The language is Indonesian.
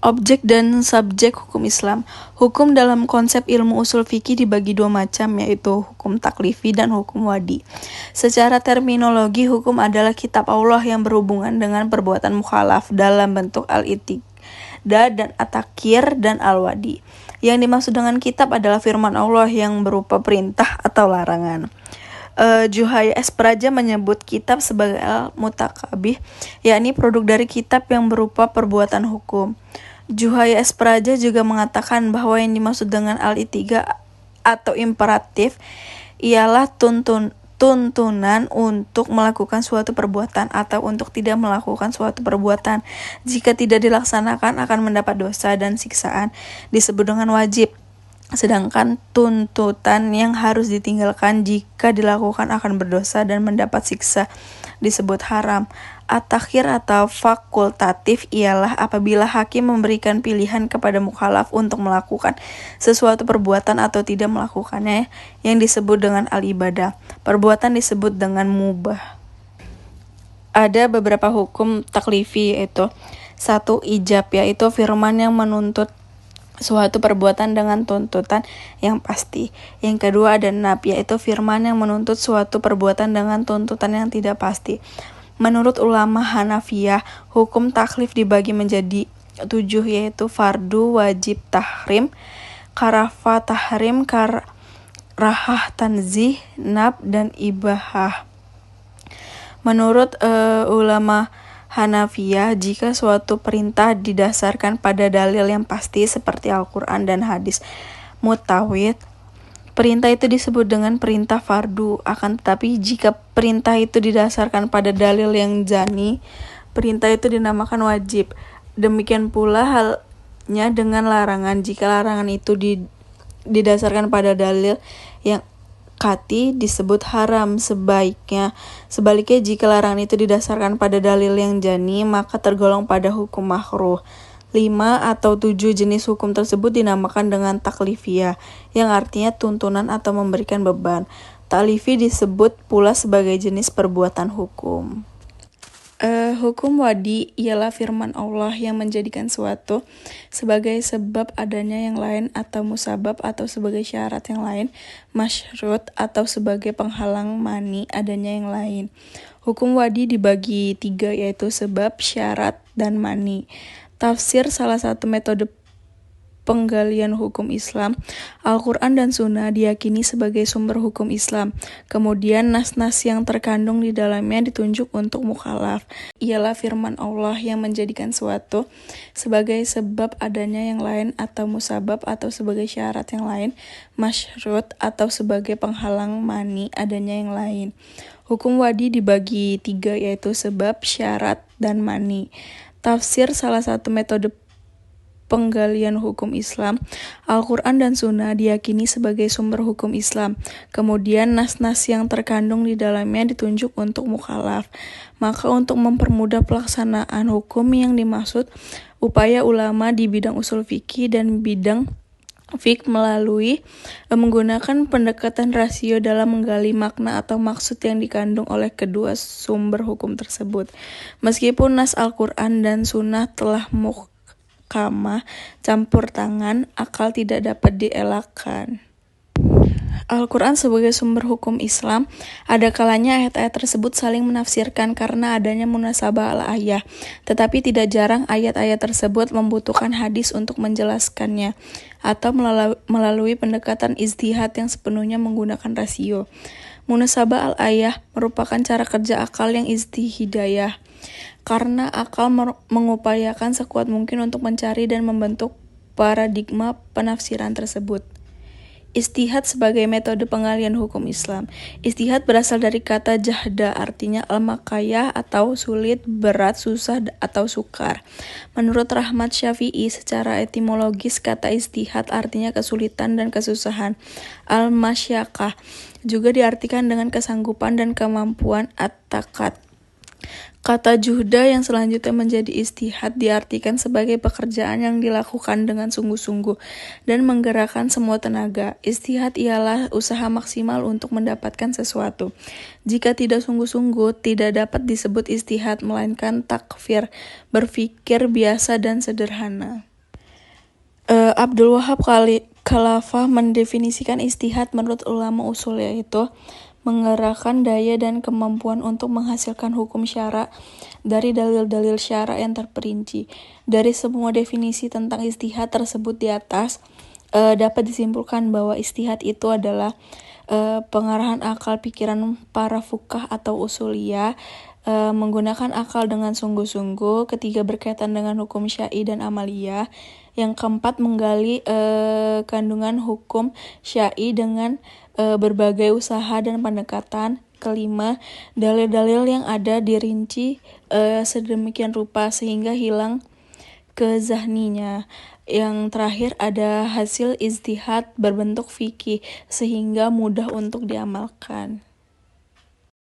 Objek dan subjek hukum Islam. Hukum dalam konsep ilmu usul fikih dibagi dua macam, yaitu hukum taklifi dan hukum wadi. Secara terminologi, hukum adalah kitab Allah yang berhubungan dengan perbuatan mukhalaf dalam bentuk al-i'tiqad dan at-takyir dan al-wadi. Yang dimaksud dengan kitab adalah firman Allah yang berupa perintah atau larangan. Juhaya S. Praja menyebut kitab sebagai al-mutakabih, yakni produk dari kitab yang berupa perbuatan hukum. Juhaya S. Praja juga mengatakan bahwa yang dimaksud dengan al-i'tiqad atau imperatif ialah tuntunan untuk melakukan suatu perbuatan atau untuk tidak melakukan suatu perbuatan. Jika tidak dilaksanakan akan mendapat dosa dan siksaan, disebut dengan wajib. Sedangkan tuntutan yang harus ditinggalkan jika dilakukan akan berdosa dan mendapat siksa, disebut haram. At-takhir atau fakultatif ialah apabila hakim memberikan pilihan kepada mukhalaf untuk melakukan sesuatu perbuatan atau tidak melakukannya, yang disebut dengan al-ibadah. Perbuatan disebut dengan mubah. Ada beberapa hukum taklifi, yaitu 1. Ijab, yaitu firman yang menuntut suatu perbuatan dengan tuntutan yang pasti. Yang kedua ada nab, yaitu firman yang menuntut suatu perbuatan dengan tuntutan yang tidak pasti. Menurut ulama Hanafiyah, hukum taklif dibagi menjadi 7, yaitu fardu, wajib, tahrim, karafa, tahrim, karahah, tanzih, nab, dan ibahah. Menurut ulama Hanafiyah, jika suatu perintah didasarkan pada dalil yang pasti seperti Al-Quran dan hadis mutawid, perintah itu disebut dengan perintah fardu. Akan tetapi jika perintah itu didasarkan pada dalil yang jani, perintah itu dinamakan wajib. Demikian pula halnya dengan larangan. Jika larangan itu didasarkan pada dalil yang kati, disebut haram. Sebaliknya jika larangan itu didasarkan pada dalil yang jani, maka tergolong pada hukum makruh. 5 atau 7 jenis hukum tersebut dinamakan dengan taklifiyah, yang artinya tuntunan atau memberikan beban. Taklifi disebut pula sebagai jenis perbuatan hukum. Hukum wadi ialah firman Allah yang menjadikan suatu sebagai sebab adanya yang lain atau musabab atau sebagai syarat yang lain, masyrut atau sebagai penghalang mani adanya yang lain. Hukum wadi dibagi 3, yaitu sebab, syarat, dan mani. Tafsir salah satu metode penggalian hukum Islam. Al-Quran dan Sunnah diyakini sebagai sumber hukum Islam. Kemudian nas-nas yang terkandung di dalamnya ditunjuk untuk mukhalaf. Ialah firman Allah yang menjadikan suatu sebagai sebab adanya yang lain atau musabab atau sebagai syarat yang lain, masyrut atau sebagai penghalang mani adanya yang lain. Hukum wadi dibagi 3, yaitu sebab, syarat, dan mani. Tafsir salah satu metode penggalian hukum Islam. Al-Quran dan Sunnah diyakini sebagai sumber hukum Islam. Kemudian nas-nas yang terkandung di dalamnya ditunjuk untuk mukhalaf. Maka untuk mempermudah pelaksanaan hukum yang dimaksud, upaya ulama di bidang usul fikih dan bidang fiqh melalui menggunakan pendekatan rasio dalam menggali makna atau maksud yang dikandung oleh kedua sumber hukum tersebut. Meskipun nas Al-Quran dan Sunnah telah campur tangan, akal tidak dapat dielakkan. Al-Quran sebagai sumber hukum Islam, ada kalanya ayat-ayat tersebut saling menafsirkan karena adanya munasabah al-ayah, tetapi tidak jarang ayat-ayat tersebut membutuhkan hadis untuk menjelaskannya, atau melalui pendekatan ijtihad yang sepenuhnya menggunakan rasio. Munasabah al-ayah merupakan cara kerja akal yang ijtihadiyah, karena akal mengupayakan sekuat mungkin untuk mencari dan membentuk paradigma penafsiran tersebut. Ijtihad sebagai metode penggalian hukum Islam. Ijtihad berasal dari kata jahda, artinya al-makayah atau sulit, berat, susah, atau sukar. Menurut Rahmat Syafi'i, secara etimologis kata ijtihad artinya kesulitan dan kesusahan. Al-masyaqah juga diartikan dengan kesanggupan dan kemampuan at-takat. Kata juhda yang selanjutnya menjadi ijtihad diartikan sebagai pekerjaan yang dilakukan dengan sungguh-sungguh dan menggerakkan semua tenaga. Ijtihad ialah usaha maksimal untuk mendapatkan sesuatu. Jika tidak sungguh-sungguh, tidak dapat disebut ijtihad, melainkan takfir, berpikir biasa dan sederhana. Abdul Wahab Khalafah mendefinisikan ijtihad menurut ulama usul, yaitu mengerahkan daya dan kemampuan untuk menghasilkan hukum syara dari dalil-dalil syara yang terperinci. Dari semua definisi tentang ijtihad tersebut di atas, dapat disimpulkan bahwa ijtihad itu adalah pengarahan akal pikiran para fuqah atau usuliyah, menggunakan akal dengan sungguh-sungguh. Ketiga, berkaitan dengan hukum syar'i dan amaliyah. Yang keempat, menggali kandungan hukum syar'i dengan berbagai usaha dan pendekatan. Kelima, dalil-dalil yang ada dirinci sedemikian rupa sehingga hilang kezahninya. Yang terakhir, ada hasil ijtihad berbentuk fikih sehingga mudah untuk diamalkan.